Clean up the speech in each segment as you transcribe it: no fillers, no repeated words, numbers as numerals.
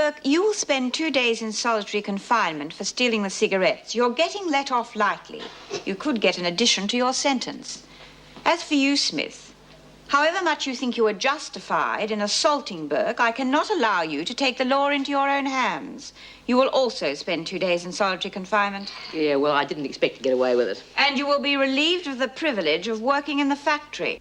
Burke, you will spend 2 days in solitary confinement for stealing the cigarettes. You're getting let off lightly. You could get an addition to your sentence. As for you, Smith, however much you think you are justified in assaulting Burke, I cannot allow you to take the law into your own hands. You will also spend 2 days in solitary confinement. Yeah, well, I didn't expect to get away with it. And you will be relieved of the privilege of working in the factory.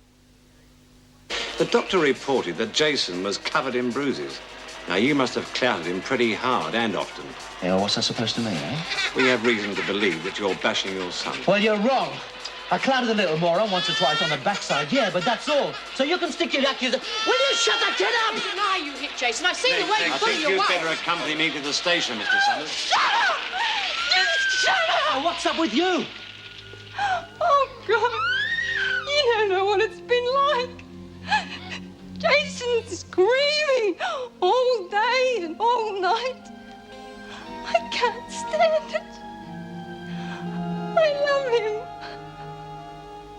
The doctor reported that Jason was covered in bruises. Now, you must have clouted him pretty hard and often. Yeah, well, what's that supposed to mean, eh? We have reason to believe that you're bashing your son. Well, you're wrong. I clouted the little moron once or twice on the backside, yeah, but that's all. So you can stick your accusation. Will you shut the kid up? I deny you hit Jason. I've seen the way you I bully think your you'd wife. better accompany me to the station, Mr. Summers. Shut up! Just shut up! Oh, what's up with you? Oh, God. You don't know what it's been like. Jason's screaming all day and all night. I can't stand it. I love him.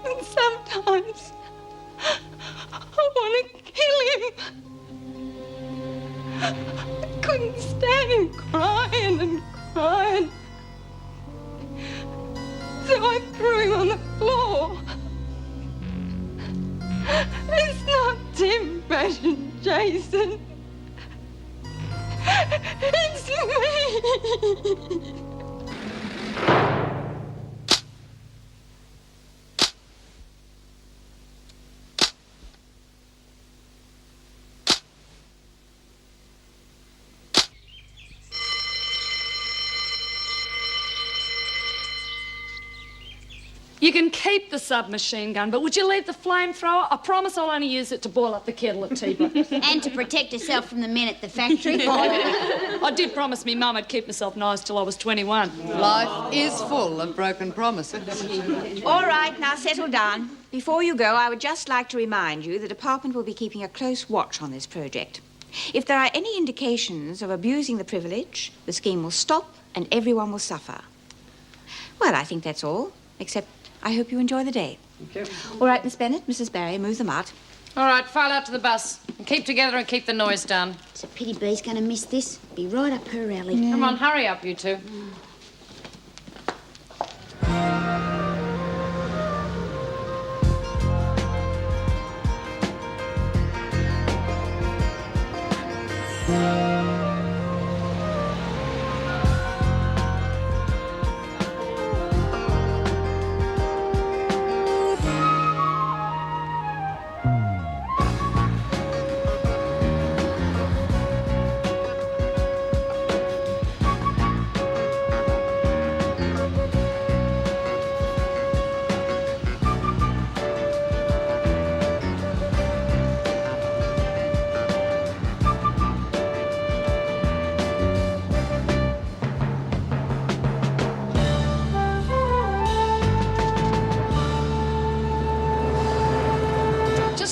And sometimes I want to kill him. I couldn't stand him crying and crying. So I threw him on the floor. It's not Tim bashing Jason. It's me. You can keep the submachine gun, but would you leave the flamethrower? I promise I'll only use it to boil up the kettle at Tiba. And to protect herself from the men at the factory. I did promise me mum I'd keep myself nice till I was 21. Life is full of broken promises. All right, now settle down. Before you go, I would just like to remind you the department will be keeping a close watch on this project. If there are any indications of abusing the privilege, the scheme will stop and everyone will suffer. Well, I think that's all, except I hope you enjoy the day. Okay. All right, Miss Bennett, Mrs. Barry, move them out. All right, file out to the bus. And keep together and keep the noise down. It's a pity Bee's going to miss this. Be right up her alley. Come on, hurry up, you two.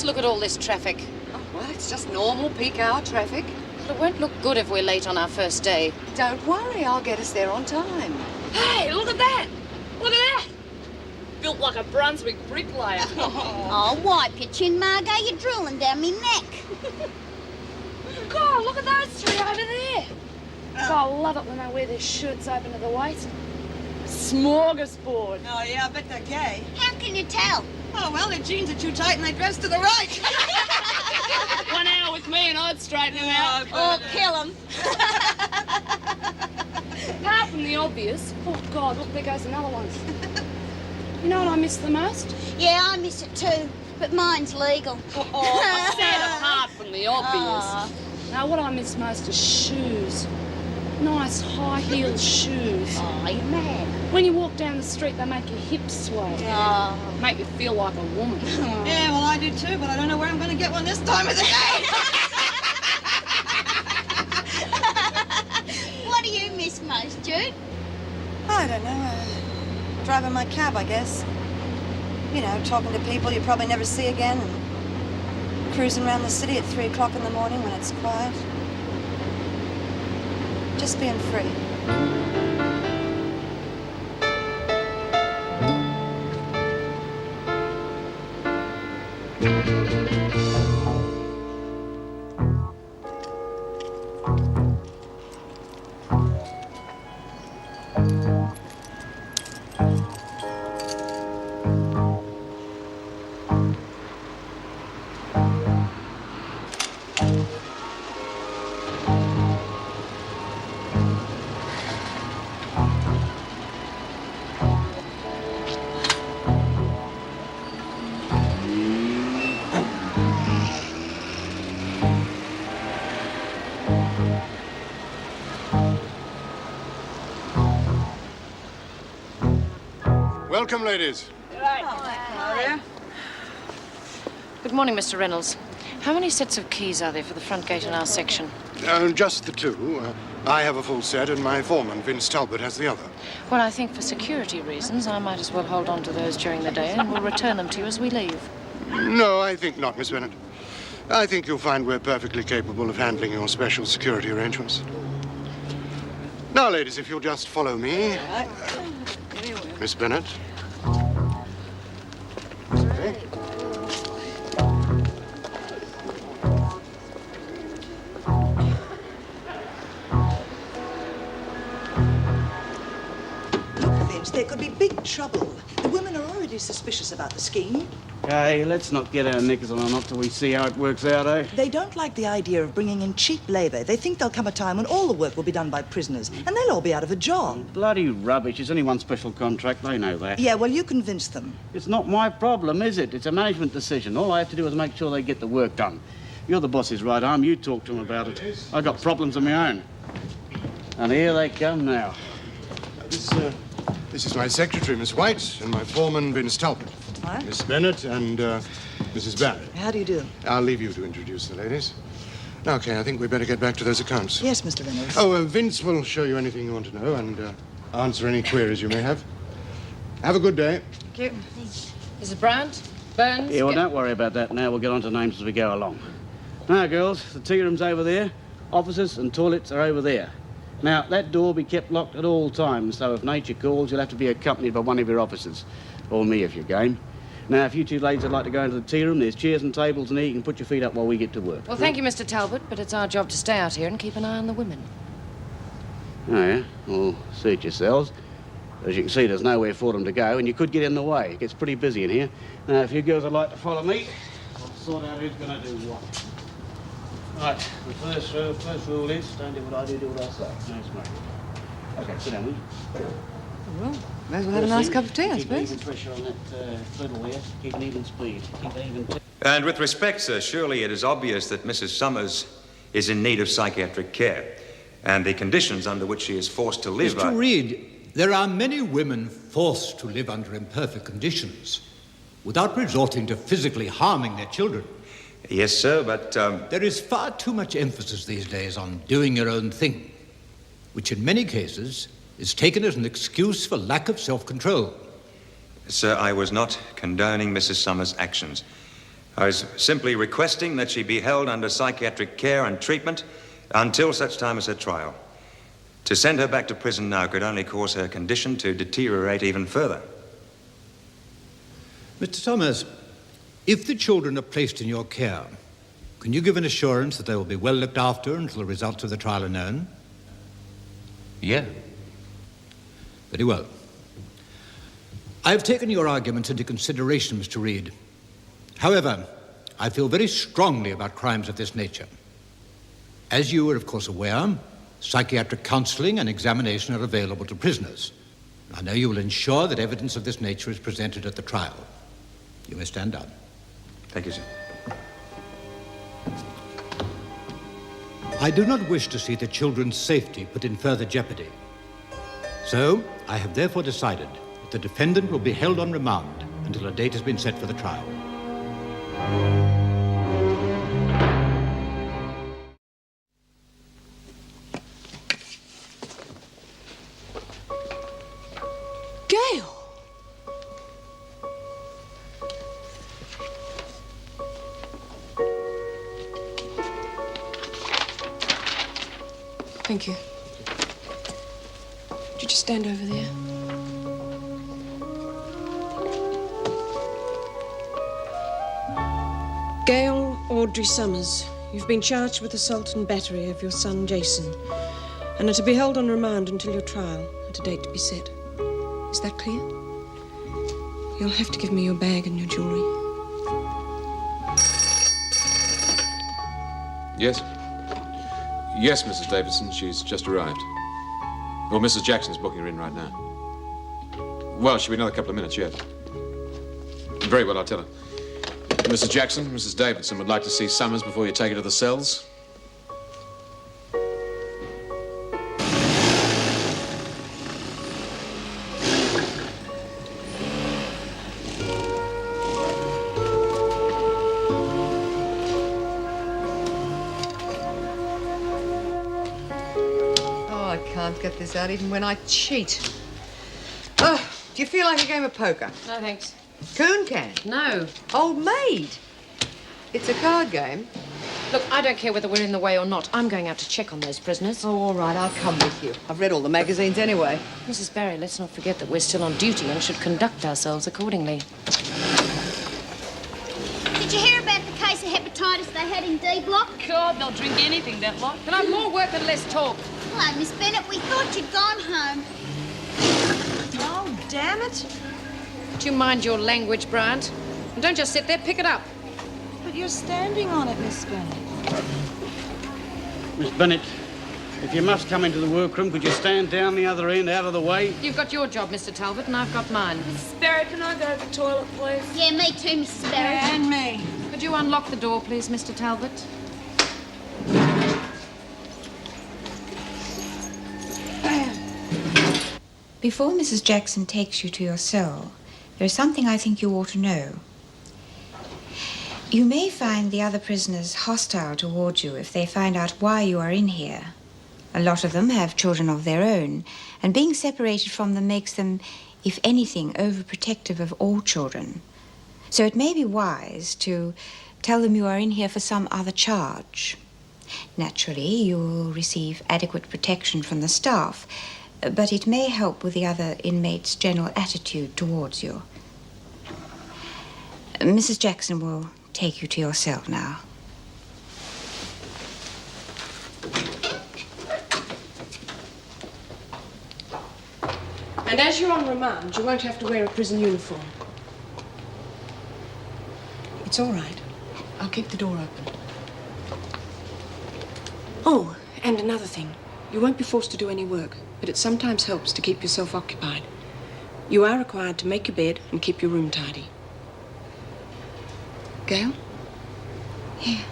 Look at all this traffic. Oh, well, it's just normal peak hour traffic. But it won't look good if we're late on our first day. Don't worry, I'll get us there on time. Hey, look at that! Look at that! Built like a Brunswick bricklayer. Oh, wipe your chin, Margot. You're drooling down me neck. God, look at those three over there. God, I love it when they wear their shirts open to the waist. Smorgasbord. Oh, yeah, I bet they're gay. How can you tell? Oh, well, their jeans are too tight and they dress to the right. 1 hour with me and I'd straighten them out. Or kill them. Apart from the obvious, oh, God, look, there goes another one. You know what I miss the most? Yeah, I miss it too, but mine's legal. Oh, I said apart from the obvious. Now, what I miss most is shoes. Nice high-heeled shoes. Oh, you mad? When you walk down the street, they make your hips sway. Oh. Make you feel like a woman. Yeah, well, I do too, but I don't know where I'm going to get one this time of the day. What do you miss most, Jude? I don't know. Driving my cab, I guess. You know, talking to people you probably never see again and cruising around the city at 3 o'clock in the morning when it's quiet. Just being free. Welcome, ladies. Good morning, Mr. Reynolds. How many sets of keys are there for the front gate in our section? Just the two. I have a full set, and my foreman, Vince Talbot, has the other. Well, I think for security reasons, I might as well hold on to those during the day, and we'll return them to you as we leave. No, I think not, Miss Bennett. I think you'll find we're perfectly capable of handling your special security arrangements. Now, ladies, if you'll just follow me. Miss Bennett. Okay. There could be big trouble. The women are already suspicious about the scheme. Hey, let's not get our knickers on or not till we see how it works out, eh? They don't like the idea of bringing in cheap labour. They think there'll come a time when all the work will be done by prisoners, and they'll all be out of a job. Bloody rubbish. It's only one special contract. They know that. Yeah, well, you convince them. It's not my problem, is it? It's a management decision. All I have to do is make sure they get the work done. You're the boss's right arm. You talk to them about it. I got problems of my own. And here they come now. This is my secretary, Miss White, and my foreman, Vince Talbot. What? Miss Bennett and Mrs. Barry. How do you do? I'll leave you to introduce the ladies. Okay, I think we better get back to those accounts. Yes, Mr. Reynolds. Oh, Vince will show you anything you want to know and answer any queries you may have. Have a good day. Thank you. Is it Bryant? Burns? Yeah, well, don't worry about that now. We'll get on to names as we go along. Now, girls, the tea room's over there. Offices and toilets are over there. Now, that door will be kept locked at all times, so if nature calls, you'll have to be accompanied by one of your officers. Or me, if you're game. Now, if you two ladies would like to go into the tea room, there's chairs and tables in here. You can put your feet up while we get to work. Well, thank you, Mr. Talbot, but it's our job to stay out here and keep an eye on the women. Oh, yeah? Well, suit yourselves. As you can see, there's nowhere for them to go, and you could get in the way. It gets pretty busy in here. Now, if you girls would like to follow me, I'll sort out who's going to do what. Right, the first rule is, don't do what I do what I say. No smoking. Okay, sit down, will you? Well, may as well have a nice cup of tea, I suppose. Keep even pressure on that pedal there. Keep an even speed. Keep an even... And with respect, sir, surely it is obvious that Mrs. Summers is in need of psychiatric care, and the conditions under which she is forced to live Mr. Reed, there are many women forced to live under imperfect conditions without resorting to physically harming their children. Yes, sir, but... There is far too much emphasis these days on doing your own thing, which in many cases is taken as an excuse for lack of self-control. Sir, I was not condoning Mrs. Summers' actions. I was simply requesting that she be held under psychiatric care and treatment until such time as her trial. To send her back to prison now could only cause her condition to deteriorate even further. Mr. Summers, if the children are placed in your care, can you give an assurance that they will be well looked after until the results of the trial are known? Yeah. Very well. I have taken your arguments into consideration, Mr. Reed. However, I feel very strongly about crimes of this nature. As you are, of course, aware, psychiatric counseling and examination are available to prisoners. I know you will ensure that evidence of this nature is presented at the trial. You may stand down. Thank you, sir. I do not wish to see the children's safety put in further jeopardy. So, I have therefore decided that the defendant will be held on remand until a date has been set for the trial. Gail! Thank you. Would you just stand over there? Gail Audrey Summers, you've been charged with assault and battery of your son, Jason, and are to be held on remand until your trial, at a date to be set. Is that clear? You'll have to give me your bag and your jewelry. Yes? Yes, Mrs. Davidson, she's just arrived. Well, Mrs. Jackson's booking her in right now. Well, she'll be another couple of minutes yet. Very well, I'll tell her. Mrs. Jackson, Mrs. Davidson would like to see Summers before you take her to the cells. I can't get this out even when I cheat. Oh, do you feel like a game of poker? No, thanks. Coon can? No. Old maid? It's a card game. Look, I don't care whether we're in the way or not. I'm going out to check on those prisoners. Oh, all right, I'll come with you. I've read all the magazines anyway. Mrs. Barry, let's not forget that we're still on duty and should conduct ourselves accordingly. Did you hear about the case of hepatitis they had in D Block? God, they'll drink anything, that lot. Can I have more work and less talk? Hello, Miss Bennett. We thought you'd gone home. Oh, damn it. Do you mind your language, Bryant? And don't just sit there, pick it up. But you're standing on it, Miss Bennett. Miss Bennett, if you must come into the workroom, could you stand down the other end, out of the way? You've got your job, Mr. Talbot, and I've got mine. Mrs. Barry, can I go to the toilet, please? Yeah, me too, Mrs. Barry. And me. Could you unlock the door, please, Mr. Talbot? Before Mrs. Jackson takes you to your cell, there is something I think you ought to know. You may find the other prisoners hostile towards you if they find out why you are in here. A lot of them have children of their own, and being separated from them makes them, if anything, overprotective of all children. So it may be wise to tell them you are in here for some other charge. Naturally, you will receive adequate protection from the staff, but it may help with the other inmates' general attitude towards you. Mrs. Jackson will take you to your cell now. And as you're on remand, you won't have to wear a prison uniform. It's all right. I'll keep the door open. Oh, and another thing. You won't be forced to do any work, but it sometimes helps to keep yourself occupied. You are required to make your bed and keep your room tidy. Gail? Yeah.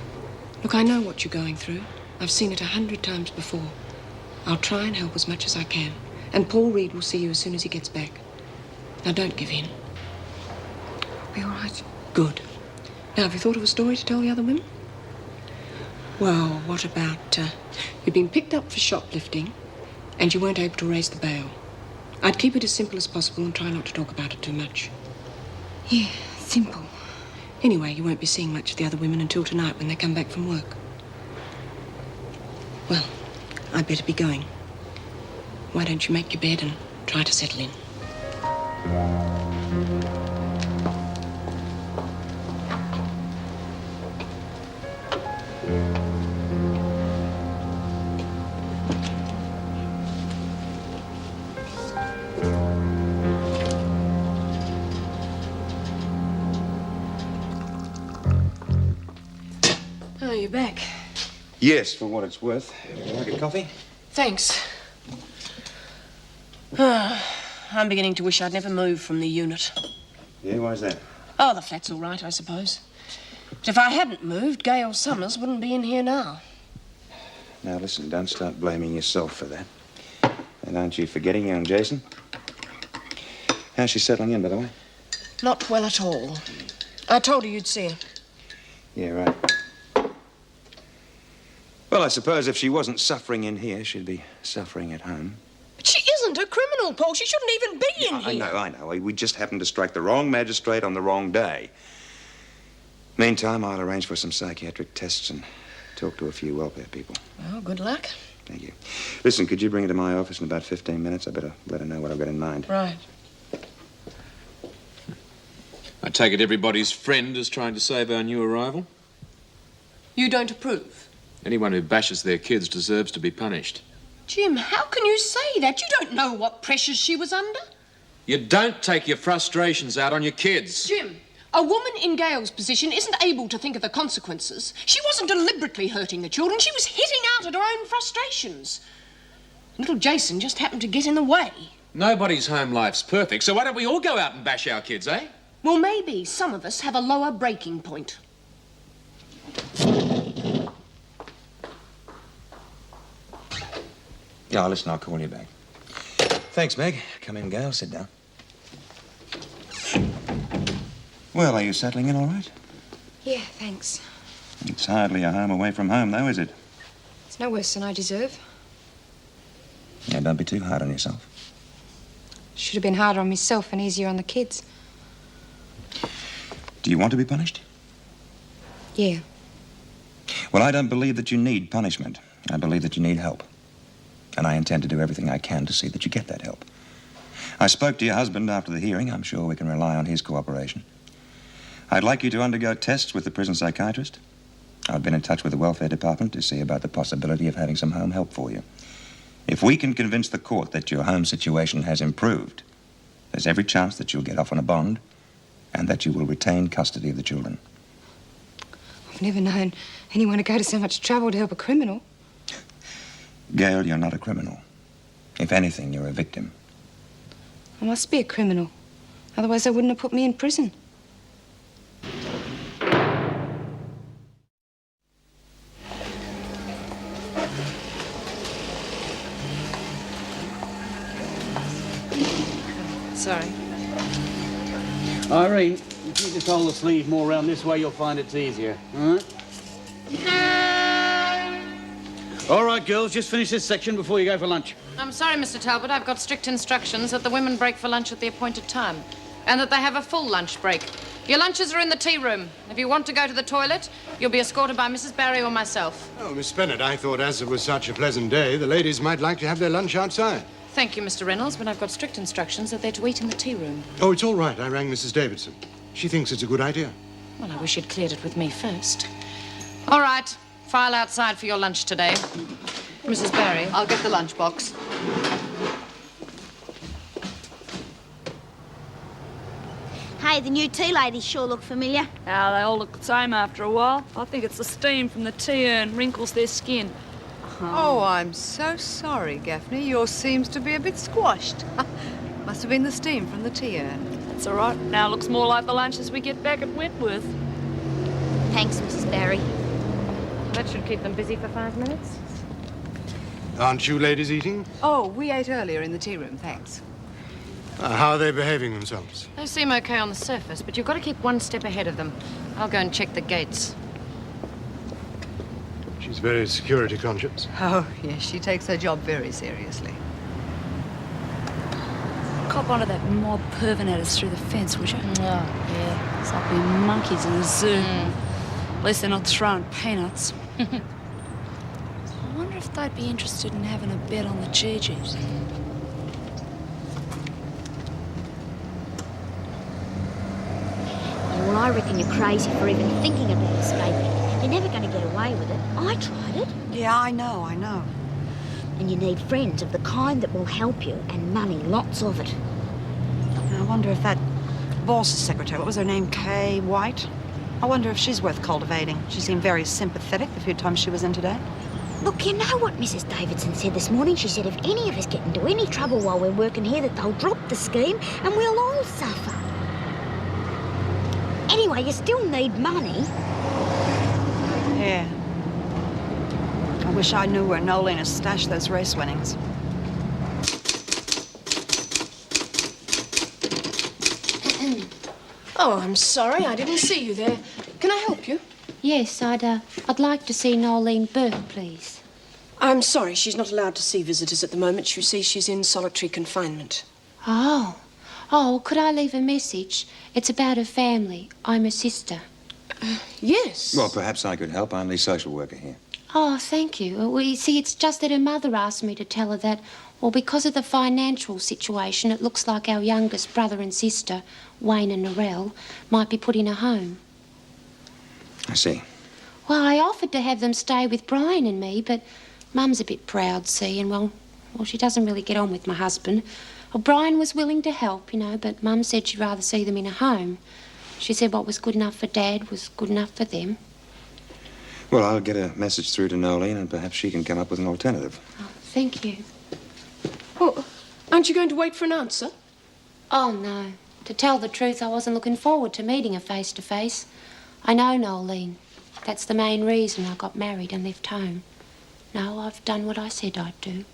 Look, I know what you're going through. I've seen it 100 times before. I'll try and help as much as I can. And Paul Reed will see you as soon as he gets back. Now, don't give in. I'll be all right. Good. Now, have you thought of a story to tell the other women? Well, what about, you've been picked up for shoplifting and you weren't able to raise the bail. I'd keep it as simple as possible and try not to talk about it too much. Yeah, simple. Anyway, you won't be seeing much of the other women until tonight when they come back from work. Well, I'd better be going. Why don't you make your bed and try to settle in? Oh, you're back. Yes, for what it's worth. Would you like a coffee? Thanks. I'm beginning to wish I'd never moved from the unit. Yeah, why's that? Oh, the flat's all right, I suppose. But if I hadn't moved, Gail Summers wouldn't be in here now. Now, listen, don't start blaming yourself for that. And aren't you forgetting young Jason? How's she settling in, by the way? Not well at all. I told her you'd see her. Yeah, right. Well, I suppose if she wasn't suffering in here, she'd be suffering at home. But she isn't a criminal, Paul. She shouldn't even be in here. I know. We just happened to strike the wrong magistrate on the wrong day. Meantime, I'll arrange for some psychiatric tests and talk to a few welfare people. Well, good luck. Thank you. Listen, could you bring her to my office in about 15 minutes? I better let her know what I've got in mind. Right. I take it everybody's friend is trying to save our new arrival? You don't approve? Anyone who bashes their kids deserves to be punished. Jim, how can you say that? You don't know what pressures she was under. You don't take your frustrations out on your kids. Jim, a woman in Gail's position isn't able to think of the consequences. She wasn't deliberately hurting the children. She was hitting out at her own frustrations. Little Jason just happened to get in the way. Nobody's home life's perfect, so why don't we all go out and bash our kids, eh? Well, maybe some of us have a lower breaking point. Yeah, listen, I'll call you back. Thanks, Meg. Come in, Gail. Sit down. Well, are you settling in all right? Yeah, thanks. It's hardly a home away from home, though, is it? It's no worse than I deserve. Yeah, don't be too hard on yourself. Should have been harder on myself and easier on the kids. Do you want to be punished? Yeah. Well, I don't believe that you need punishment. I believe that you need help. And I intend to do everything I can to see that you get that help. I spoke to your husband after the hearing. I'm sure we can rely on his cooperation. I'd like you to undergo tests with the prison psychiatrist. I've been in touch with the welfare department to see about the possibility of having some home help for you. If we can convince the court that your home situation has improved, there's every chance that you'll get off on a bond and that you will retain custody of the children. I've never known anyone to go to so much trouble to help a criminal. Gail, you're not a criminal. If anything, you're a victim. I must be a criminal. Otherwise, they wouldn't have put me in prison. Sorry. Irene, if you just hold the sleeve more around this way, you'll find it's easier, all right? All right, girls, just finish this section before you go for lunch. I'm sorry, Mr. Talbot. I've got strict instructions that the women break for lunch at the appointed time and that they have a full lunch break. Your lunches are in the tea room. If you want to go to the toilet, you'll be escorted by Mrs. Barry or myself. Oh, Miss Bennett, I thought as it was such a pleasant day, the ladies might like to have their lunch outside. Thank you, Mr. Reynolds, but I've got strict instructions that they're to eat in the tea room. Oh, it's all right. I rang Mrs. Davidson. She thinks it's a good idea. Well, I wish you'd cleared it with me first. All right. File outside for your lunch today. Mrs. Barry. I'll get the lunchbox. Hey, the new tea ladies sure look familiar. They all look the same after a while. I think it's the steam from the tea urn wrinkles their skin. Oh, I'm so sorry, Gaffney. Yours seems to be a bit squashed. Must have been the steam from the tea urn. That's all right. Now it looks more like the lunches we get back at Wentworth. Thanks, Mrs. Barry. That should keep them busy for 5 minutes. Aren't you ladies eating? Oh, we ate earlier in the tea room, thanks. How are they behaving themselves? They seem okay on the surface, but you've got to keep one step ahead of them. I'll go and check the gates. She's very security conscious. Oh, yes, she takes her job very seriously. Cop onto that mob perving at us through the fence, would you? Oh, yeah. It's like being monkeys in a zoo. At least they're not throwing peanuts. I wonder if they'd be interested in having a bet on the Gee-Gees. Well, I reckon you're crazy for even thinking about escaping. You're never going to get away with it. I tried it. Yeah, I know. And you need friends of the kind that will help you, and money, lots of it. I wonder if that boss's secretary, what was her name, Kay White? I wonder if she's worth cultivating. She seemed very sympathetic the few times she was in today. Look, you know what Mrs. Davidson said this morning? She said if any of us get into any trouble while we're working here, that they'll drop the scheme and we'll all suffer. Anyway, you still need money. Yeah. I wish I knew where Nolene has stashed those race winnings. Oh, I'm sorry. I didn't see you there. Can I help you? Yes, I'd like to see Nolene Burke, please. I'm sorry. She's not allowed to see visitors at the moment. You see, she's in solitary confinement. Oh. Oh, could I leave a message? It's about her family. I'm her sister. Yes. Well, perhaps I could help. I'm the social worker here. Oh, thank you. Well, you see, it's just that her mother asked me to tell her that, well, because of the financial situation, it looks like our youngest brother and sister, Wayne and Narelle, might be put in a home. I see. Well, I offered to have them stay with Brian and me, but Mum's a bit proud, see, and, well, she doesn't really get on with my husband. Well, Brian was willing to help, you know, but Mum said she'd rather see them in a home. She said what was good enough for Dad was good enough for them. Well, I'll get a message through to Nolene and perhaps she can come up with an alternative. Oh, thank you. Well, aren't you going to wait for an answer? Oh, no. To tell the truth, I wasn't looking forward to meeting her face-to-face. I know Nolene. That's the main reason I got married and left home. No, I've done what I said I'd do.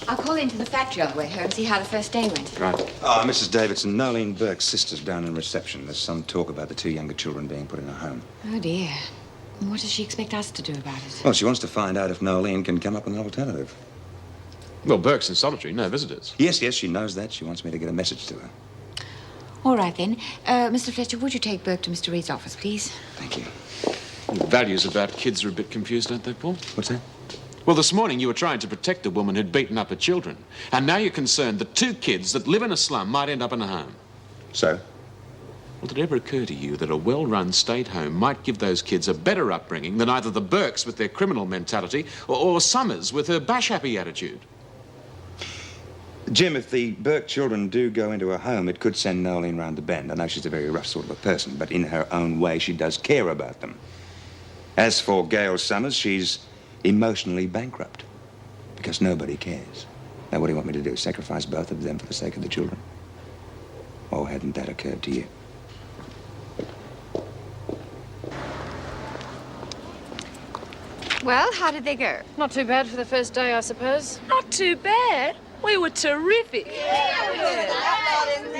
I'll call into the factory on the way home, see how the first day went. Right. Oh, Mrs. Davidson, Nolene Burke's sister's down in reception. There's some talk about the two younger children being put in a home. Oh, dear. What does she expect us to do about it? Well, she wants to find out if Nolene can come up with an alternative. Well, Burke's in solitary, no visitors. Yes, she knows that. She wants me to get a message to her. All right, then. Mr. Fletcher, would you take Burke to Mr. Reed's office, please? Thank you. The values about kids are a bit confused, aren't they, Paul? What's that? Well, this morning you were trying to protect a woman who'd beaten up her children. And now you're concerned that 2 kids that live in a slum might end up in a home. So? Well, did it ever occur to you that a well-run state home might give those kids a better upbringing than either the Burkes with their criminal mentality or Summers with her bash-happy attitude? Jim, if the Burke children do go into a home, it could send Nolene round the bend. I know she's a very rough sort of a person, but in her own way, she does care about them. As for Gail Summers, she's emotionally bankrupt because nobody cares. Now, what do you want me to do? Sacrifice both of them for the sake of the children? Or hadn't that occurred to you? Well, how did they go? Not too bad for the first day, I suppose. Not too bad. We were terrific.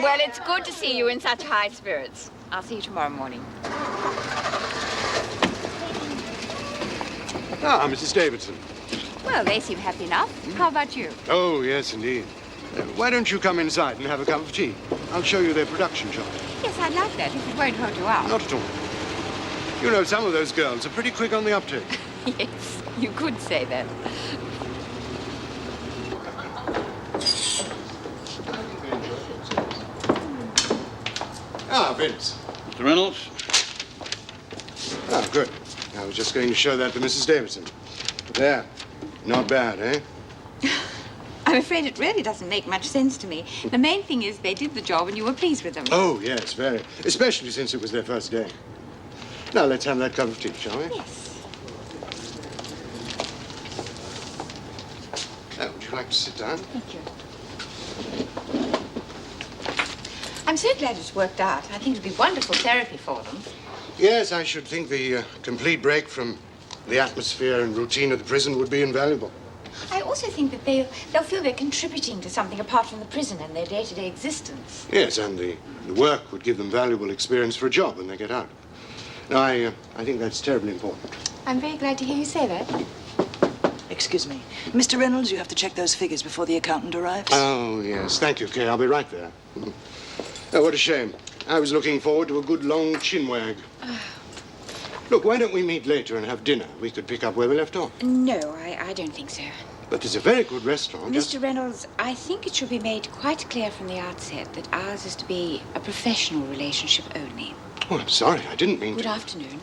Well, it's good to see you in such high spirits. I'll see you tomorrow morning. Ah, Mrs. Davidson. Well, they seem happy enough. How about you? Oh, yes, indeed. Why don't you come inside and have a cup of tea? I'll show you their production shop. Yes, I'd like that, if it won't hold you out. Not at all. You know, some of those girls are pretty quick on the uptake. Yes, you could say that. Ah, Vince. Mr. Reynolds? Ah, good. I was just going to show that to Mrs. Davidson. There. Not bad, eh? I'm afraid it really doesn't make much sense to me. The main thing is they did the job and you were pleased with them. Oh, yes, very. Especially since it was their first day. Now, let's have that cup of tea, shall we? Yes. Would you like to sit down? Thank you. I'm so glad it's worked out. I think it'd be wonderful therapy for them. Yes, I should think the complete break from the atmosphere and routine of the prison would be invaluable. I also think that they'll feel they're contributing to something apart from the prison and their day-to-day existence. Yes, and the work would give them valuable experience for a job when they get out. Now, I think that's terribly important. I'm very glad to hear you say that. Excuse me. Mr. Reynolds, you have to check those figures before the accountant arrives. Oh, yes. Thank you, Kay. I'll be right there. Oh, what a shame. I was looking forward to a good long chinwag. Look, why don't we meet later and have dinner? We could pick up where we left off. No, I don't think so. But there's a very good restaurant. Mr. Reynolds, I think it should be made quite clear from the outset that ours is to be a professional relationship only. Oh, I'm sorry. I didn't mean Good to. afternoon.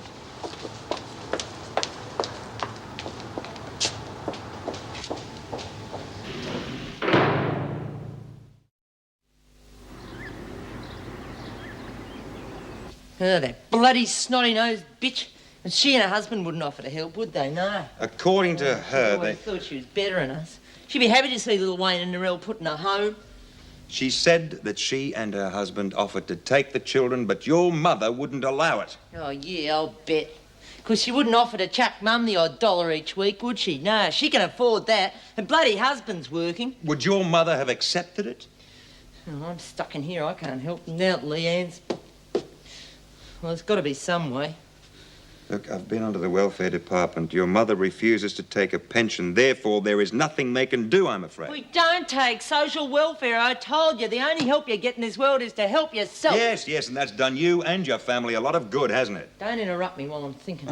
That bloody snotty-nosed bitch. And she and her husband wouldn't offer to help, would they? No. According to her, I thought she was better than us. She'd be happy to see little Wayne and Narelle put in a home. She said that she and her husband offered to take the children, but your mother wouldn't allow it. Oh, yeah, I'll bet. Because she wouldn't offer to chuck Mum the odd $1 each week, would she? No, she can afford that. Her bloody husband's working. Would your mother have accepted it? Oh, I'm stuck in here. I can't help them out, Leanne's. Well, there's got to be some way. Look, I've been onto the welfare department. Your mother refuses to take a pension. Therefore, there is nothing they can do, I'm afraid. We don't take social welfare. I told you, the only help you get in this world is to help yourself. Yes, and that's done you and your family a lot of good, hasn't it? Don't interrupt me while I'm thinking.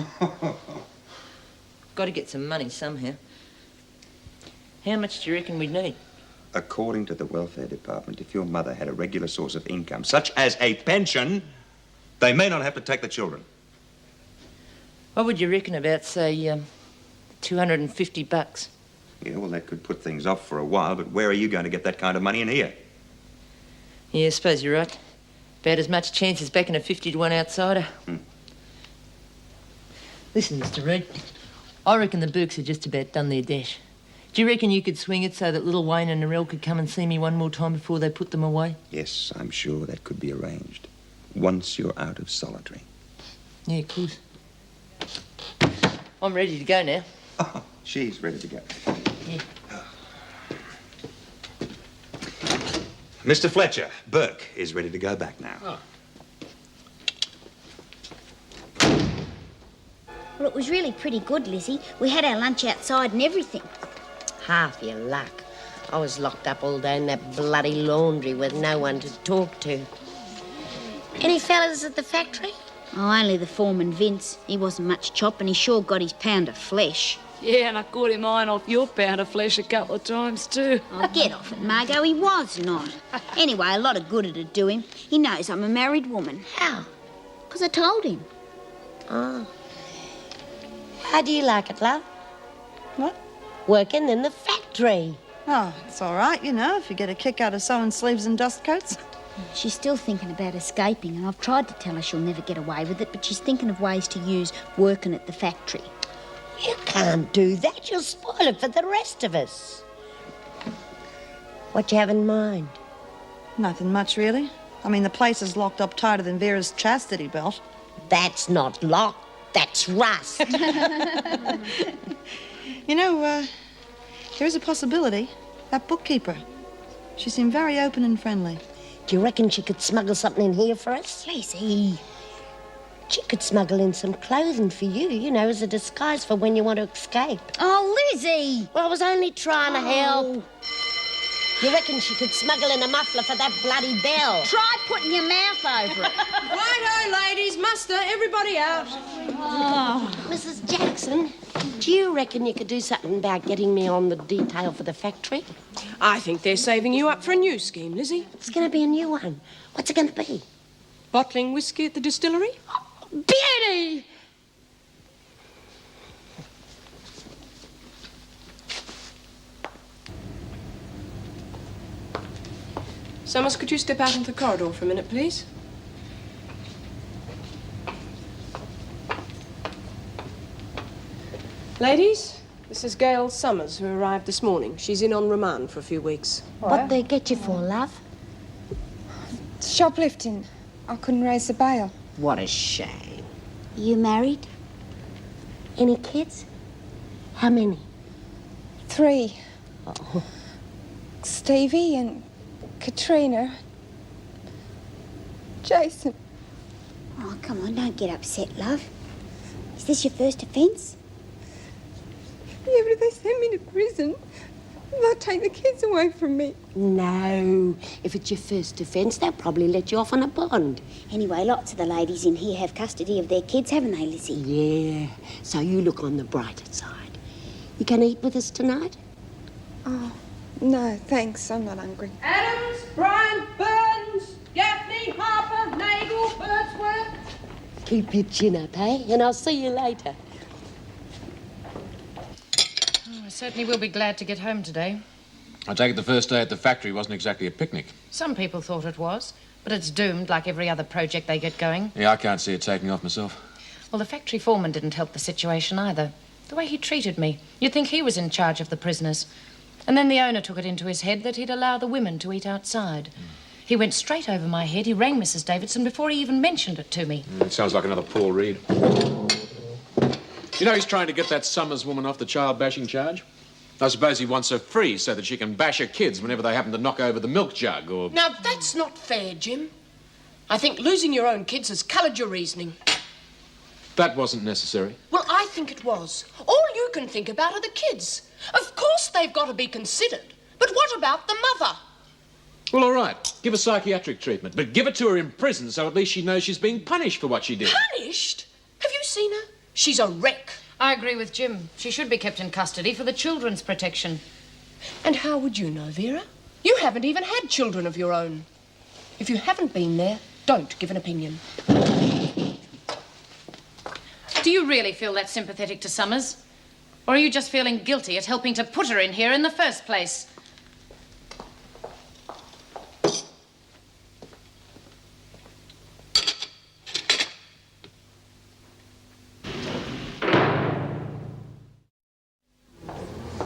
Got to get some money somehow. How much do you reckon we'd need? According to the welfare department, if your mother had a regular source of income, such as a pension, they may not have to take the children. What would you reckon about, say, $250? Yeah, well, that could put things off for a while, but where are you going to get that kind of money in here? Yeah, I suppose you're right. About as much chance as backing a 50 to 1 outsider. Listen, Mr. Reed, I reckon the Burkes are just about done their dash. Do you reckon you could swing it so that little Wayne and Narelle could come and see me one more time before they put them away? Yes, I'm sure that could be arranged. Once you're out of solitary. Yeah, of course. I'm ready to go now. Oh, she's ready to go. Yeah. Mr. Fletcher, Burke is ready to go back now. Oh. Well, it was really pretty good, Lizzie. We had our lunch outside and everything. Half your luck. I was locked up all day in that bloody laundry with no one to talk to. Any fellas at the factory? Oh, only the foreman, Vince. He wasn't much chop and he sure got his pound of flesh. Yeah, and I caught him eyeing off your pound of flesh a couple of times too. Oh, get off it, Margot. He was not. Anyway, a lot of good it'd do him. He knows I'm a married woman. How? Because I told him. Oh. How do you like it, love? What? Working in the factory. Oh, it's all right, you know, if you get a kick out of sewing sleeves and dust coats. She's still thinking about escaping, and I've tried to tell her she'll never get away with it, but she's thinking of ways to use working at the factory. You can't do that. You'll spoil it for the rest of us. What you have in mind? Nothing much, really. I mean, the place is locked up tighter than Vera's chastity belt. That's not locked. That's rust. You know, there is a possibility. That bookkeeper. She seemed very open and friendly. Do you reckon she could smuggle something in here for us? Lizzie. She could smuggle in some clothing for you, as a disguise for when you want to escape. Oh, Lizzie! Well, I was only trying to help. You reckon she could smuggle in a muffler for that bloody bell? Try putting your mouth over it. Righto, ladies. Muster, everybody out. Oh, Mrs. Jackson, do you reckon you could do something about getting me on the detail for the factory? I think they're saving you up for a new scheme, Lizzie. It's going to be a new one. What's it going to be? Bottling whiskey at the distillery? Beauty! Summers, could you step out into the corridor for a minute, please? Ladies, this is Gail Summers, who arrived this morning. She's in on remand for a few weeks. What'd they get you for, love? Shoplifting. I couldn't raise the bail. What a shame. You married? Any kids? How many? 3. Oh. Stevie and Katrina. Jason. Oh, come on, don't get upset, love. Is this your first offence? Yeah, but if they send me to prison, they'll take the kids away from me. No. If it's your first offence, they'll probably let you off on a bond. Anyway, lots of the ladies in here have custody of their kids, haven't they, Lizzie? Yeah. So you look on the brighter side. You gonna eat with us tonight? Oh, no, thanks. I'm not hungry. Adams, Bryan, Burns, Gaffney, Harper, Nagel, Birdsworth. Keep your chin up, eh? And I'll see you later. I certainly will be glad to get home today. I take it the first day at the factory wasn't exactly a picnic. Some people thought it was, but it's doomed like every other project they get going. Yeah, I can't see it taking off myself. Well, the factory foreman didn't help the situation either. The way he treated me. You'd think he was in charge of the prisoners. And then the owner took it into his head that he'd allow the women to eat outside. He went straight over my head. He rang Mrs. Davidson before he even mentioned it to me. It sounds like another Paul Reed. You know he's trying to get that Summers woman off the child-bashing charge? I suppose he wants her free so that she can bash her kids whenever they happen to knock over the milk jug or... Now, that's not fair, Jim. I think losing your own kids has coloured your reasoning. That wasn't necessary. Well, I think it was. All you can think about are the kids. Of course they've got to be considered. But what about the mother? Well, all right. Give her psychiatric treatment, but give it to her in prison so at least she knows she's being punished for what she did. Punished? Have you seen her? She's a wreck. I agree with Jim. She should be kept in custody for the children's protection. And how would you know, Vera? You haven't even had children of your own. If you haven't been there, don't give an opinion. Do you really feel that sympathetic to Summers? Or are you just feeling guilty at helping to put her in here in the first place?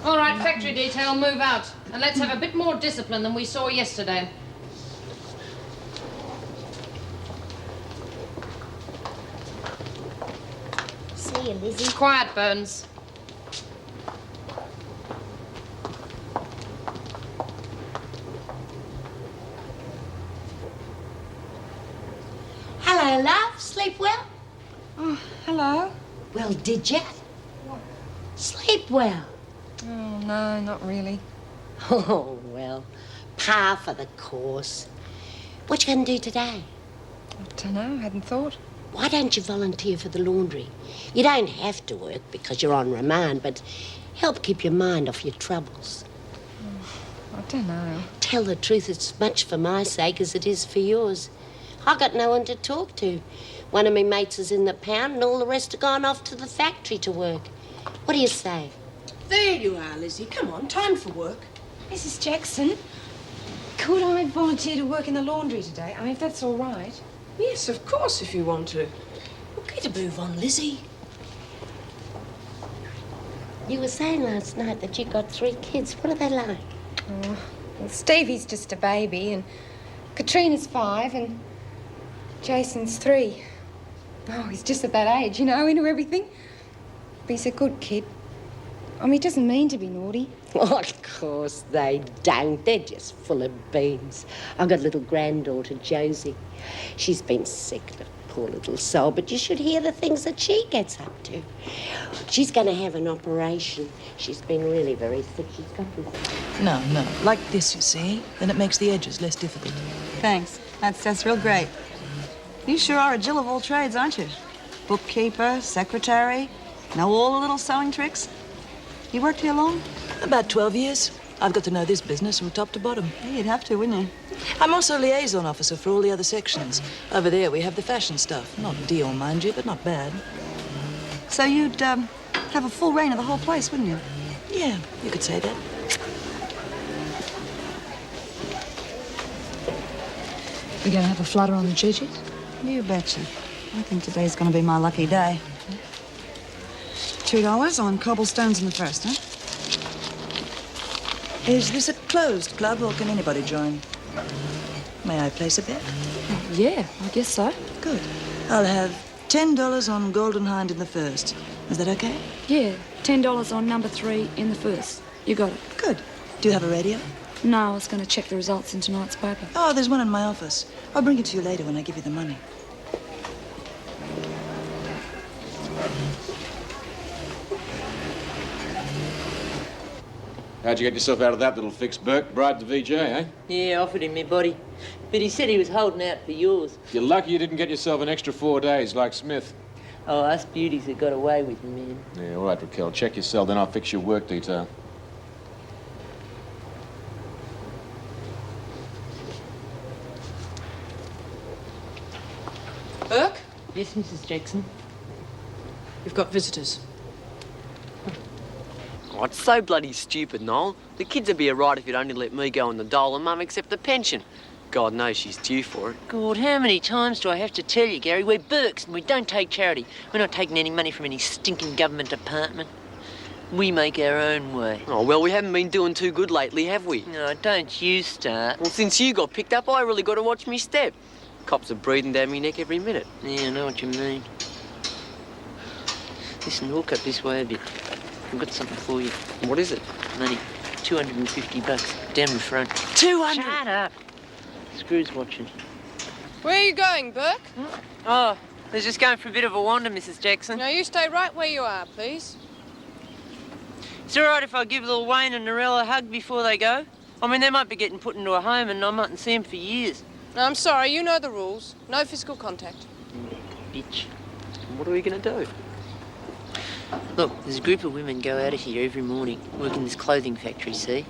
All right, factory detail, move out. And let's have a bit more discipline than we saw yesterday. See you, Lizzie. Quiet, Burns. Hello, love. Sleep well? Oh, hello. Well, did you? Sleep well? Oh, no, not really. Oh, well, par for the course. What you going to do today? I don't know, hadn't thought. Why don't you volunteer for the laundry? You don't have to work because you're on remand, but help keep your mind off your troubles. I don't know. Tell the truth, it's much for my sake as it is for yours. I got no one to talk to. One of my mates is in the pound and all the rest have gone off to the factory to work. What do you say? There you are, Lizzie. Come on, time for work. Mrs. Jackson, could I volunteer to work in the laundry today? I mean, if that's all right. Yes, of course, if you want to. Well, get a move on, Lizzie. You were saying last night that you got 3 kids. What are they like? Oh, well, Stevie's just a baby, and Katrina's 5, and Jason's 3. Oh, he's just at that age, you know, into everything. But he's a good kid. I mean, he doesn't mean to be naughty. Oh, of course they don't. They're just full of beans. I've got a little granddaughter, Josie. She's been sick, the poor little soul, but you should hear the things that she gets up to. She's going to have an operation. She's been really very sick. She's got this... No, like this, you see. Then it makes the edges less difficult. Thanks. That's real great. You sure are a Jill of all trades, aren't you? Bookkeeper, secretary, know all the little sewing tricks. You worked here long? About 12 years. I've got to know this business from top to bottom. Yeah, you'd have to, wouldn't you? I'm also liaison officer for all the other sections. Over there, we have the fashion stuff. Not Dior, mind you, but not bad. So you'd have a full reign of the whole place, wouldn't you? Yeah, you could say that. We're going to have a flutter on the Gigi? You betcha. I think today's going to be my lucky day. $2 on cobblestones in the first, huh? Is this a closed club or can anybody join? May I place a bet? Yeah, I guess so. Good. I'll have $10 on Golden Hind in the first. Is that okay? Yeah, $10 on number 3 in the first. You got it. Good. Do you have a radio? No, I was going to check the results in tonight's paper. Oh, there's one in my office. I'll bring it to you later when I give you the money. How'd you get yourself out of that little fix, Burke? Bribed the VJ, eh? Yeah, offered him my body. But he said he was holding out for yours. You're lucky you didn't get yourself an extra 4 days like Smith. Oh, us beauties that got away with him, man. Yeah, all right, Raquel. Check your cell, then I'll fix your work detail. Burke? Yes, Mrs. Jackson? You've got visitors. Oh, it's so bloody stupid, Noel. The kids would be all right if you'd only let me go on the dole and Mum accept the pension. God knows she's due for it. God, how many times do I have to tell you, Gary? We're Burkes and we don't take charity. We're not taking any money from any stinking government department. We make our own way. Oh, well, we haven't been doing too good lately, have we? No, don't you start. Well, since you got picked up, I really got to watch me step. Cops are breathing down me neck every minute. Yeah, I know what you mean. Listen, walk up this way a bit. I've got something for you. What is it? Money. $250. Down the front. 200? Shut up. Screw's watching. Where are you going, Burke? Oh, I was just going for a bit of a wander, Mrs. Jackson. No, you stay right where you are, please. It's all right if I give little Wayne and Narelle a hug before they go? I mean, they might be getting put into a home and I mightn't see them for years. No, I'm sorry, you know the rules. No physical contact. Bitch. What are we going to do? Look, there's a group of women go out of here every morning, work in this clothing factory, see?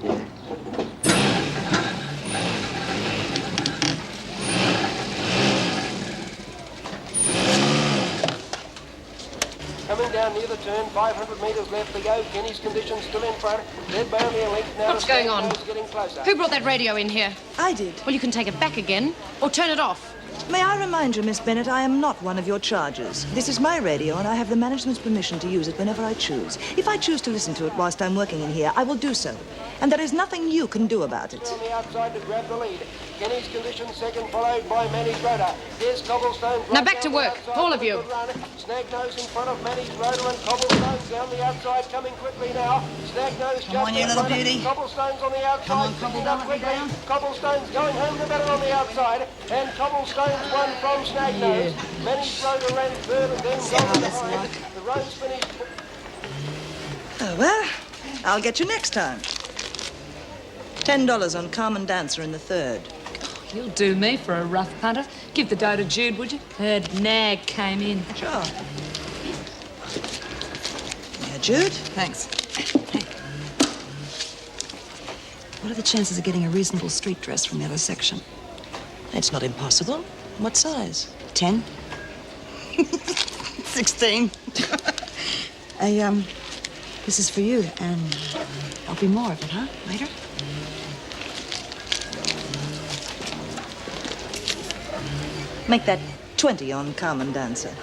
Coming down near the turn, 500 metres left to go. Kenny's condition still in front. They're barely a length now. What's going on? Getting closer. Who brought that radio in here? I did. Well, you can take it back again, or turn it off. May I remind you, Miss Bennett, I am not one of your charges. This is my radio, and I have the management's permission to use it whenever I choose. If I choose to listen to it whilst I'm working in here, I will do so. And there is nothing you can do about it. On the outside to grab the lead. Kenny's condition second, followed by Manny's Rotor. Here's Cobblestone. Now back to work, all of you. Snagnose in front of Manny's Rotor and Cobblestone's down the outside, coming quickly now. Snagnose just Come on, you little beauty. Cobblestone's on the outside. Come on, Cobble, picking up don't let me quickly. down. Cobblestone's going home the better on the outside. And Cobblestone's won from Snagnose. Manny's Rotor ran third and then gone behind. The Time's finished. Oh, well, I'll get you next time. $10 on Carmen Dancer in the third. You'll do me for a rough punter. Give the dough to Jude, would you? Heard Nag came in. Sure. Yeah, Jude. Thanks. What are the chances of getting a reasonable street dress from the other section? It's not impossible. What size? 10? 16. This is for you, and there'll be more of it, huh? Later? Make that 20 on Carmen Dancer.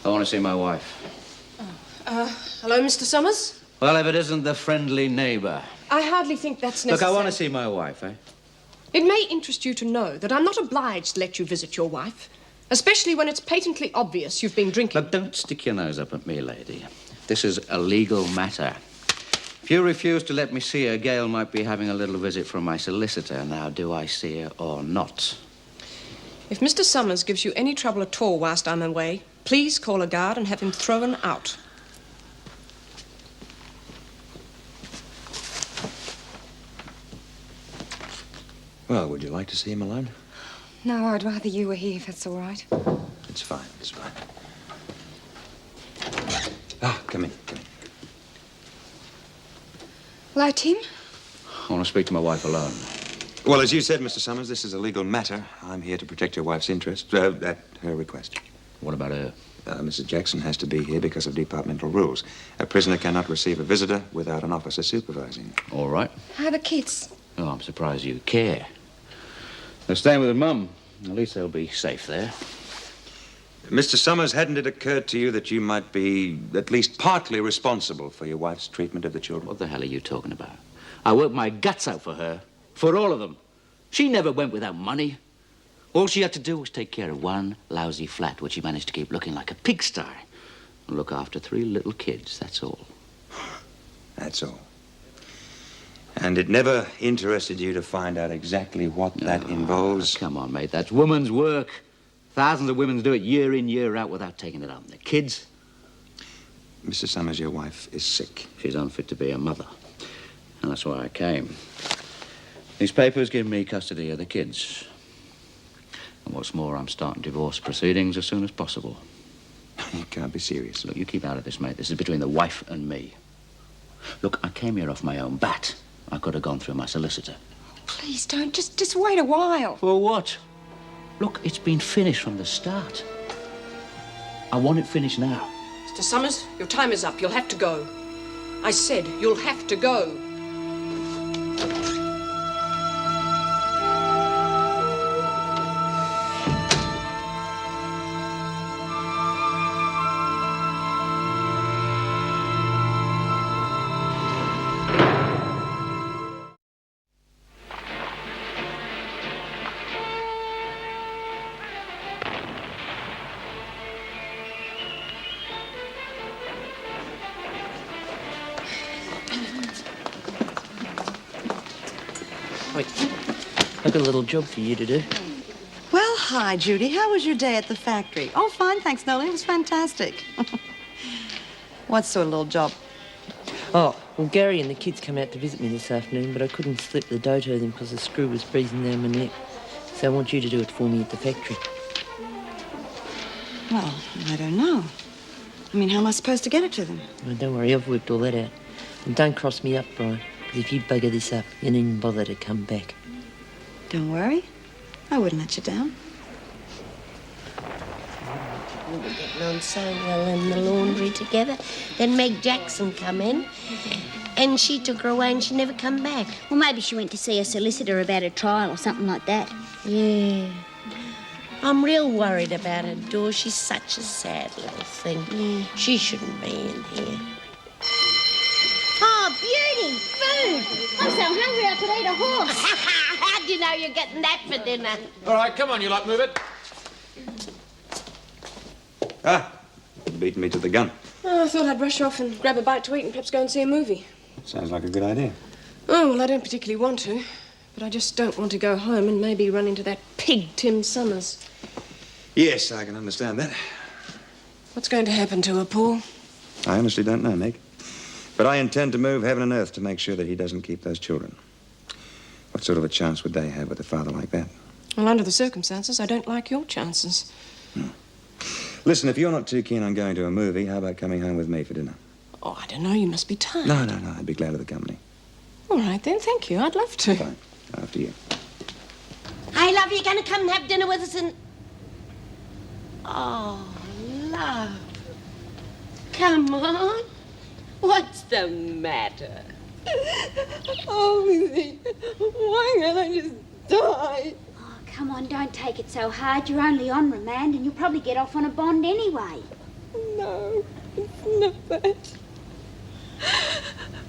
I want to see my wife. Hello, Mr. Summers? Well, if it isn't the friendly neighbour. I hardly think that's necessary. Look, I want to see my wife, eh? It may interest you to know that I'm not obliged to let you visit your wife, especially when it's patently obvious you've been drinking. Look, don't stick your nose up at me, lady. This is a legal matter. If you refuse to let me see her, Gail might be having a little visit from my solicitor. Now, do I see her or not? If Mr. Summers gives you any trouble at all whilst I'm away, please call a guard and have him thrown out. Well, would you like to see him alone? No, I'd rather you were here, if that's all right. It's fine, it's fine. Ah, come in, come in. Hello, Tim. I want to speak to my wife alone. Well, as you said, Mr. Summers, this is a legal matter. I'm here to protect your wife's interests, at her request. What about her? Mrs. Jackson has to be here because of departmental rules. A prisoner cannot receive a visitor without an officer supervising. All right. How are the kids? Oh, I'm surprised you care. They're staying with Mum. At least they'll be safe there. Mr. Summers, hadn't it occurred to you that you might be at least partly responsible for your wife's treatment of the children? What the hell are you talking about? I worked my guts out for her. For all of them. She never went without money. All she had to do was take care of one lousy flat, which she managed to keep looking like a pigsty. And look after 3 little kids, that's all. That's all. And it never interested you to find out exactly what that involves? Come on, mate, that's woman's work. Thousands of women do it year in, year out without taking it on. The kids? Mr. Summers, your wife is sick. She's unfit to be a mother. And that's why I came. These papers give me custody of the kids. And what's more, I'm starting divorce proceedings as soon as possible. You can't be serious. Look, you keep out of this, mate. This is between the wife and me. Look, I came here off my own bat. I could have gone through my solicitor. Please don't. Just wait a while. For what? Look, it's been finished from the start. I want it finished now. Mr. Summers, your time is up. You'll have to go. I said you'll have to go. Wait, I've got a little job for you to do. Well, hi, Judy. How was your day at the factory? Oh, fine, thanks, Nolan. It was fantastic. What sort of little job? Oh, well, Gary and the kids come out to visit me this afternoon, but I couldn't slip the dough to them because the screw was freezing down my neck. So I want you to do it for me at the factory. Well, I don't know. I mean, how am I supposed to get it to them? Well, don't worry, I've worked all that out. And don't cross me up, Brian, because if you bugger this up, you needn't bother to come back. Don't worry. I wouldn't let you down. We were getting on so well in the laundry together. Then Meg Jackson come in, and she took her away and she never come back. Well, maybe she went to see a solicitor about her trial or something like that. Yeah. I'm real worried about her, Dor. She's such a sad little thing. Yeah. She shouldn't be in here. Oh, beauty! Food! I'm so hungry I could eat a horse. How do you know you're getting that for dinner? All right, come on, you lot, move it. Ah, beaten me to the gun. Oh, I thought I'd rush off and grab a bite to eat and perhaps go and see a movie. Sounds like a good idea. Oh, well, I don't particularly want to. But I just don't want to go home and maybe run into that pig, Tim Summers. Yes, I can understand that. What's going to happen to her, Paul? I honestly don't know, Meg. But I intend to move heaven and earth to make sure that he doesn't keep those children. What sort of a chance would they have with a father like that? Well, under the circumstances, I don't like your chances. Listen, if you're not too keen on going to a movie, how about coming home with me for dinner? Oh, I don't know. You must be tired. No, I'd be glad of the company. All right, then. Thank you. I'd love to. Fine. After you. Hey, love, you going to come and have dinner with us and... Oh, love. Come on. What's the matter? Oh, Lizzie, why can't I just die? Oh, come on, don't take it so hard. You're only on remand and you'll probably get off on a bond anyway. No, it's not that.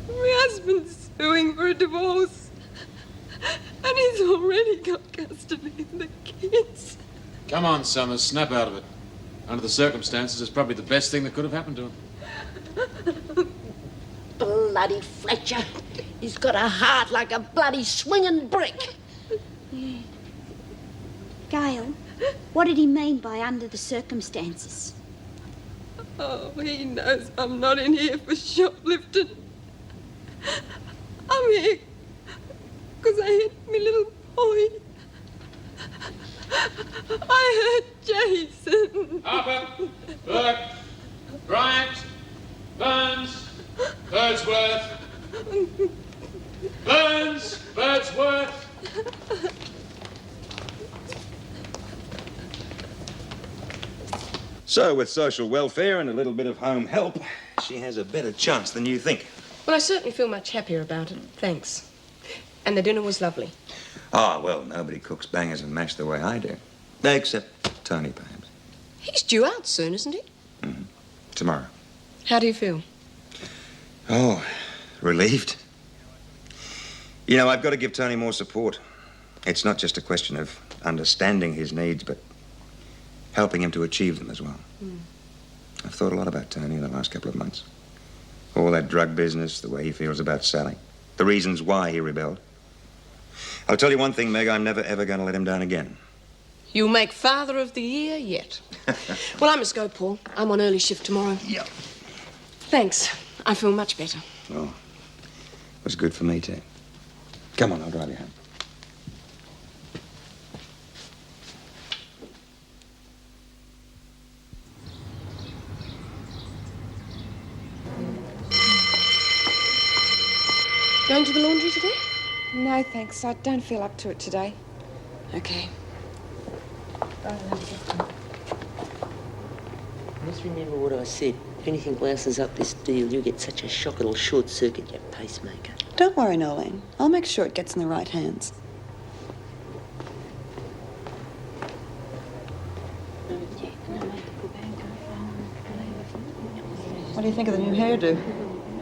My husband's suing for a divorce. And he's already got custody of the kids. Come on, Summers, snap out of it. Under the circumstances, it's probably the best thing that could have happened to him. Bloody Fletcher. He's got a heart like a bloody swinging brick. Yeah. Gail, what did he mean by under the circumstances? Oh, he knows I'm not in here for shoplifting. I'm here because I hit me little boy. I hurt Jason. Harper, Burke, Bryant, Burns, Birdsworth. Burns, Birdsworth. So, with social welfare and a little bit of home help, she has a better chance than you think. Well, I certainly feel much happier about it. Thanks. And the dinner was lovely. Ah, well, nobody cooks bangers and mash the way I do. Except Tony, perhaps. He's due out soon, isn't he? Tomorrow. How do you feel? Oh, relieved. You know, I've got to give Tony more support. It's not just a question of understanding his needs, but helping him to achieve them as well. I've thought a lot about Tony in the last couple of months. All that drug business, the way he feels about Sally, the reasons why he rebelled. I'll tell you one thing, Meg, I'm never, ever going to let him down again. You'll make Father of the Year yet. Well, I must go, Paul. I'm on early shift tomorrow. Yep. Thanks. I feel much better. Oh, it was good for me, too. Come on, I'll drive you home. Going to the laundry today? No, thanks. I don't feel up to it today. Okay. Just remember what I said. If anything glasses up this deal, you get such a shock it'll short-circuit your pacemaker. Don't worry, Nolene. I'll make sure it gets in the right hands. What do you think of the new hairdo?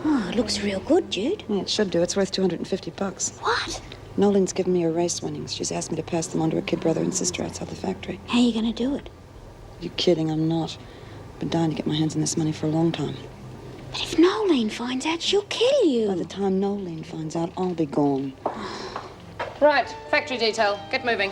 Oh, it looks real good, Jude. Yeah, it should do. It's worth $250. What? Nolan's given me her race winnings. She's asked me to pass them on to her kid brother and sister outside the factory. How are you going to do it? You kidding? I'm not. I've been dying to get my hands on this money for a long time. But if Nolene finds out, she'll kill you. By the time Nolene finds out, I'll be gone. Right, factory detail. Get moving.